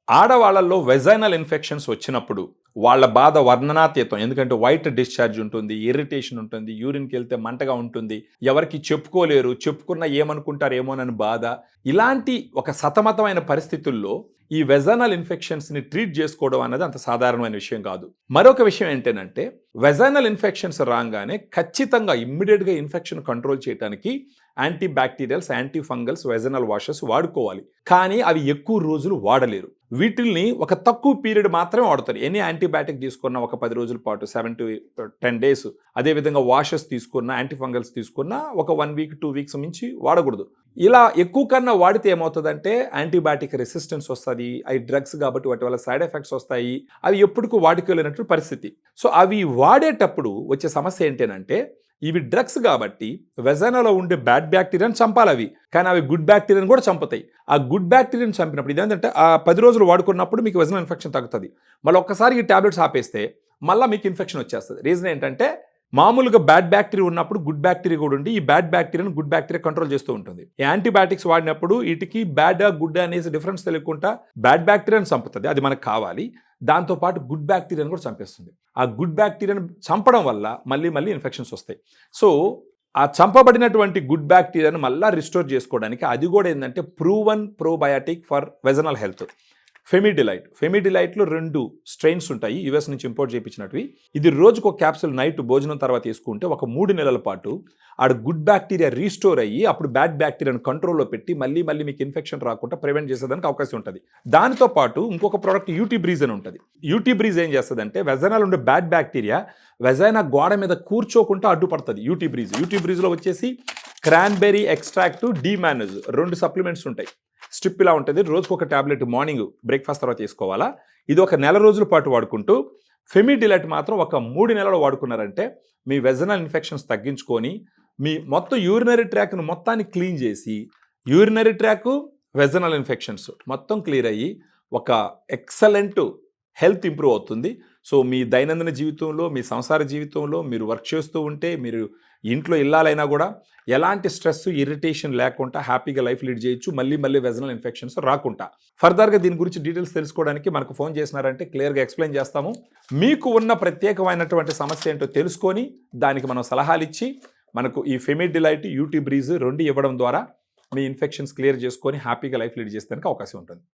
ఆడవాళ్ళల్లో vaginal infections వచ్చినప్పుడు వాళ్ళ బాధ వర్ణనాతీతం. ఎందుకంటే వైట్ డిశ్చార్జ్ ఉంటుంది, ఇరిటేషన్ ఉంటుంది, యూరిన్కి వెళ్తే మంటగా ఉంటుంది, ఎవరికి చెప్పుకోలేరు, చెప్పుకున్నా ఏమనుకుంటారేమోనని బాధ. ఇలాంటి ఒక సతమతమైన పరిస్థితుల్లో ఈ వెజైనల్ ఇన్ఫెక్షన్స్ని ట్రీట్ చేసుకోవడం అనేది అంత సాధారణమైన విషయం కాదు. మరొక విషయం ఏంటంటే వెజైనల్ ఇన్ఫెక్షన్స్ రాగానే ఖచ్చితంగా ఇమ్మీడియట్గా ఇన్ఫెక్షన్ కంట్రోల్ చేయడానికి anti bacterials, anti fungals, vaginal washes వాడుకోవాలి. కానీ అవి ఎక్కువ రోజులు వాడలేరు. వీటిల్ని ఒక తక్కువ పీరియడ్ మాత్రమే వాడతారు. ఎనీ యాంటీబయాటిక్ తీసుకున్న ఒక 10 రోజుల పాటు, 7 to 10 days. అదేవిధంగా వాషెస్ తీసుకున్న, యాంటీ ఫంగల్స్ తీసుకున్న ఒక 1 week 2 weeks మించి వాడకూడదు. ఇలా ఎక్కువ కన్నా వాడితే ఏమవుతుందంటే యాంటీబయాటిక్ రెసిస్టెన్స్ వస్తుంది. అవి డ్రగ్స్ కాబట్టి వాటి వల్ల సైడ్ ఎఫెక్ట్స్ వస్తాయి. అవి ఎప్పటికూ వాడుకోలేనట్టు పరిస్థితి. సో అవి వాడేటప్పుడు వచ్చే సమస్య ఏంటంటే ఇవి డ్రగ్స్ కాబట్టి వెజైనాలో ఉండే బ్యాడ్ బ్యాక్టీరియాని చంపాలి అవి, కానీ అవి గుడ్ బ్యాక్టీరియాని కూడా చంపుతాయి. ఆ గుడ్ బ్యాక్టీరియాని చంపినప్పుడు ఇదేంటంటే ఆ 10 రోజులు వాడుకున్నప్పుడు మీకు వెజైనల్ ఇన్ఫెక్షన్ తగ్గుతుంది. మళ్ళీ ఒక్కసారి ఈ టాబ్లెట్స్ ఆపేస్తే మళ్ళీ మీకు ఇన్ఫెక్షన్ వచ్చేస్తుంది. రీజన్ ఏంటంటే మామూలుగా బ్యాడ్ బ్యాక్టీరియా ఉన్నప్పుడు గుడ్ బ్యాక్టీరియా కూడా ఉండి ఈ బ్యాడ్ బ్యాక్టీరియాను గుడ్ బ్యాక్టీరియా కంట్రోల్ చేస్తూ ఉంటుంది. ఈ యాంటీబయాటిక్స్ వాడినప్పుడు వీటికి బ్యాడ్ గుడ్ అనేసి డిఫరెన్స్ తెలియకుండా బ్యాడ్ బ్యాక్టీరియాని చంపుతుంది, అది మనకు కావాలి. దాంతోపాటు గుడ్ బ్యాక్టీరియాని కూడా చంపేస్తుంది. ఆ గుడ్ బ్యాక్టీరియాని చంపడం వల్ల మళ్ళీ ఇన్ఫెక్షన్స్ వస్తాయి. సో ఆ చంపబడినటువంటి గుడ్ బ్యాక్టీరియాను మళ్ళీ రిస్టోర్ చేసుకోవడానికి అది కూడా ఏంటంటే proven probiotic for vaginal health ఫెమిడిలైట్లో 2 స్ట్రెయిన్స్ ఉంటాయి, యుఎస్ నుంచి ఇంపోర్ట్ చేయించినవి. ఇది రోజుకు ఒక క్యాప్సూల్ నైట్ భోజనం తర్వాత తీసుకుంటే ఒక 3 నెలల పాటు ఆడ గుడ్ బ్యాక్టీరియా రీస్టోర్ అయ్యి అప్పుడు బ్యాడ్ బ్యాక్టీరియాను కంట్రోల్లో పెట్టి మళ్ళీ మీకు ఇన్ఫెక్షన్ రాకుండా ప్రివెంట్ చేసేదానికి అవకాశం ఉంటుంది. దానితో పాటు ఇంకొక ప్రోడక్ట్ యూటీ బ్రీజ్ అని ఉంటుంది. యూటీ బ్రీజ్ ఏం చేస్తుందంటే వెజైనాలో ఉండే బ్యాడ్ బ్యాక్టీరియా వెజైనా గోడ మీద కూర్చోకుండా అడ్డుపడుతుంది. యూటీ బ్రీజ్లో వచ్చేసి క్రాన్బెర్రీ ఎక్స్ట్రాక్ట్, డీమానజ్ 2 సప్లిమెంట్స్ ఉంటాయి. స్ట్రిప్ ఇలా ఉంటుంది. రోజుకు ఒక టాబ్లెట్ మార్నింగ్ బ్రేక్ఫాస్ట్ తర్వాత తీసుకోవాలా. ఇది ఒక 1 రోజుల పాటు వాడుకుంటూ ఫెమిడిలైట్ మాత్రం ఒక 3 నెలలు వాడుకున్నారంటే మీ వెజనల్ ఇన్ఫెక్షన్స్ తగ్గించుకొని మీ మొత్తం యూరినరీ ట్రాక్ను మొత్తాన్ని క్లీన్ చేసి యూరినరీ ట్రాక్, వెజనల్ ఇన్ఫెక్షన్స్ మొత్తం క్లియర్ అయ్యి ఒక ఎక్సలెంట్ హెల్త్ ఇంప్రూవ్ అవుతుంది. సో మీ దైనందిన జీవితంలో, మీ సంసార జీవితంలో మీరు వర్క్ చేస్తూ ఉంటే, మీరు ఇంట్లో ఇల్లాలైనా కూడా ఎలాంటి స్ట్రెస్, ఇరిటేషన్ లేకుండా హ్యాపీగా లైఫ్ లీడ్ చేయొచ్చు. మళ్ళీ వెజనల్ ఇన్ఫెక్షన్స్ రాకుండా. ఫర్దర్గా దీని గురించి డీటెయిల్స్ తెలుసుకోవడానికి మనకు ఫోన్ చేసినారంటే క్లియర్గా ఎక్స్ప్లెయిన్ చేస్తాము. మీకు ఉన్న ప్రత్యేకమైనటువంటి సమస్య ఏంటో తెలుసుకొని దానికి మనం సలహాలు ఇచ్చి మనకు ఈ ఫెమిడిలైట్, యూటీ బ్రీజ్ 2 ఇవ్వడం ద్వారా మీ ఇన్ఫెక్షన్స్ క్లియర్ చేసుకొని హ్యాపీగా లైఫ్ లీడ్ చేసేదానికి అవకాశం ఉంటుంది.